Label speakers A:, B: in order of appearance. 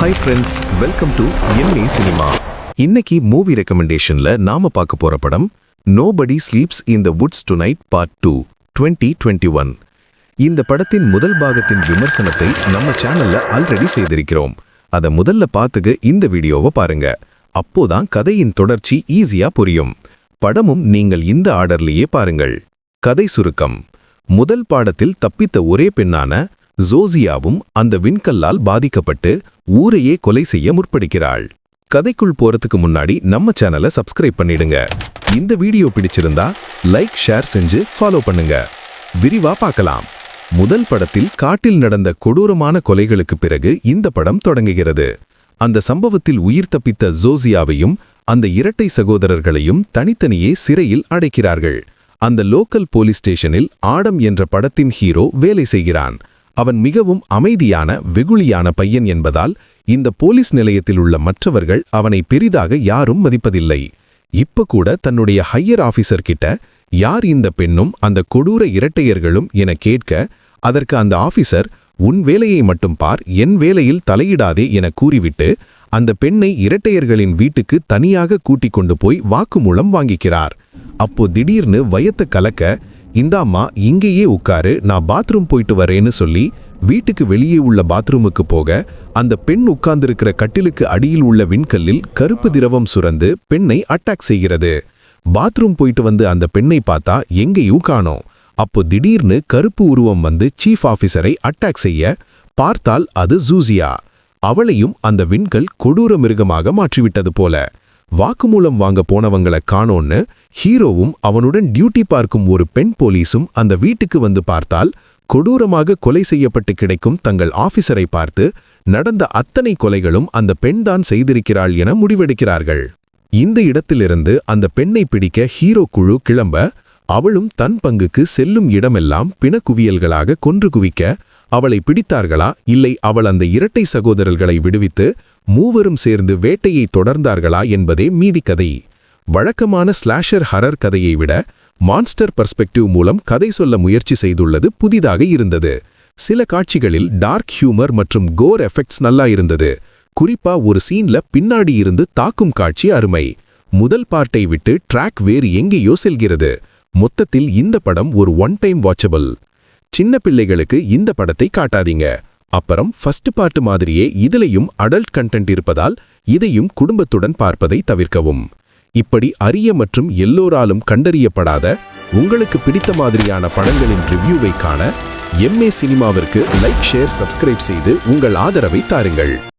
A: Hi friends, welcome to MA cinema. இன்னைக்கு movie ரெக்கமெண்டேஷன்ல நாம பார்க்க போற படம் நோபடி ஸ்லீப்ஸ் இன் த வுட்ஸ் டுநைட் பார்ட் 2 2021. இந்த படத்தின் முதல் பாகத்தின் விமர்சனத்தை நம்ம சேனல்ல ஆல்ரெடி செய்திருக்கிறோம். அதை முதல்ல பார்த்துக்க இந்த வீடியோவை பாருங்க. அப்போதான் கதையின் தொடர்ச்சி ஈஸியா புரியும். படமும் நீங்கள் இந்த ஆர்டர்லேயே பாருங்கள். கதை சுருக்கம். முதல் பாடத்தில் தப்பித்த ஒரே பெண்ணான ஜோசியாவும் அந்த விண்கல்லால் பாதிக்கப்பட்டு ஊரையே கொலை செய்ய முற்படுகிறாள். கதைக்குள் போறதுக்கு முன்னாடி நம்ம சேனலை சப்ஸ்கிரைப் பண்ணிடுங்க. இந்த வீடியோ பிடிச்சிருந்தா லைக் ஷேர் செஞ்சு ஃபாலோ பண்ணுங்க. விரிவா பார்க்கலாம். முதல் படத்தில் காட்டில் நடந்த கொடூரமான கொலைகளுக்கு பிறகு இந்த படம் தொடங்குகிறது. அந்த சம்பவத்தில் உயிர் தப்பித்த ஜோசியாவையும் அந்த இரட்டை சகோதரர்களையும் தனித்தனியே சிறையில் அடைக்கிறார்கள். அந்த லோக்கல் போலீஸ் ஸ்டேஷனில் ஆடம் என்ற படத்தின் ஹீரோ வேலை செய்கிறான். அவன் மிகவும் அமைதியான வெகுளியான பையன் என்பதால் இந்த போலீஸ் நிலையத்தில் உள்ள மற்றவர்கள் அவனை பெரிதாக யாரும் மதிப்பதில்லை. இப்ப கூட தன்னுடைய ஹையர் ஆபீசர் கிட்ட யார் இந்த பெண்ணும் அந்த கொடூர இரட்டையர்களும் என கேட்க, அதற்கு அந்த ஆபீசர் உன் வேலையை மட்டும் பார், என் வேலையில் தலையிடாதே என கூறிவிட்டு அந்த பெண்ணை இரட்டையர்களின் வீட்டுக்கு தனியாக கூட்டிக் கொண்டு போய் வாக்குமூலம் வாங்கிக்கிறார். அப்போ திடீர்னு வயத்தை கலக்க, இந்தாம்மா இங்கேயே உட்காரு, நான் பாத்ரூம் போயிட்டு வரேன்னு சொல்லி வீட்டுக்கு வெளியே உள்ள பாத்ரூமுக்கு போக, அந்த பெண் உட்கார்ந்திருக்கிற கட்டிலுக்கு அடியில் உள்ள விண்கல்லில் கருப்பு திரவம் சுரந்து பெண்ணை அட்டாக் செய்கிறது. பாத்ரூம் போயிட்டு வந்து அந்த பெண்ணை பார்த்தா எங்கேயும் காணோம். அப்போ திடீர்னு கருப்பு உருவம் வந்து சீஃப் ஆபீசரை அட்டாக் செய்ய, பார்த்தால் அது ஜூசியா. அவளையும் அந்த விண்கல் கொடூர மிருகமாக மாற்றிவிட்டது போல. வாக்குமூலம் வாங்க போனவங்களை காணோன்னு ஹீரோவும் அவனுடன் டியூட்டி பார்க்கும் ஒரு பெண் போலீஸும் அந்த வீட்டுக்கு வந்து பார்த்தால், கொடூரமாக கொலை செய்யப்பட்டு கிடைக்கும் தங்கள் ஆபீசரை பார்த்து நடந்த அத்தனை கொலைகளும் அந்த பெண்தான் செய்திருக்கிறாள் என முடிவெடுக்கிறார்கள். இந்த இடத்திலிருந்து அந்த பெண்ணை பிடிக்க ஹீரோ குழு கிளம்ப, அவளும் தன் பங்குக்கு செல்லும் இடமெல்லாம் பிணக்குவியல்களாக கொன்று குவிக்க, அவளை பிடித்தார்களா இல்லை அவள் அந்த இரட்டை சகோதரர்களை விடுவித்து மூவரும் சேர்ந்து வேட்டையை தொடர்ந்தார்களா என்பதே மீதி கதை. வழக்கமான ஸ்லாஷர் ஹரர் கதையை விட மான்ஸ்டர் பெர்ஸ்பெக்டிவ் மூலம் கதை சொல்ல முயற்சி செய்துள்ளது புதிதாக இருந்தது. சில காட்சிகளில் டார்க் ஹியூமர் மற்றும் கோர் எஃபெக்ட்ஸ் நல்லா இருந்தது. குறிப்பா ஒரு சீன்ல பின்னாடி இருந்து தாக்கும் காட்சி அருமை. முதல் பார்ட்டை விட்டு ட்ராக் வேறு எங்கேயோ செல்கிறது. மொத்தத்தில் இந்த படம் ஒரு ஒன் டைம் வாட்சபிள். சின்ன பிள்ளைகளுக்கு இந்த படத்தை காட்டாதீங்க. அப்புறம் ஃபர்ஸ்ட் பார்ட் மாதிரியே இதிலையும் அடல்ட் கண்டென்ட் இருப்பதால் இதையும் குடும்பத்துடன் பார்ப்பதை தவிர்க்கவும். இப்படி அரிய மற்றும் எல்லோராலும் கண்டறியப்படாத உங்களுக்கு பிடித்த மாதிரியான படங்களின் ரிவ்யூவை காண எம்ஏ சினிமாவிற்கு லைக் ஷேர் சப்ஸ்கிரைப் செய்து உங்கள் ஆதரவை தாருங்கள்.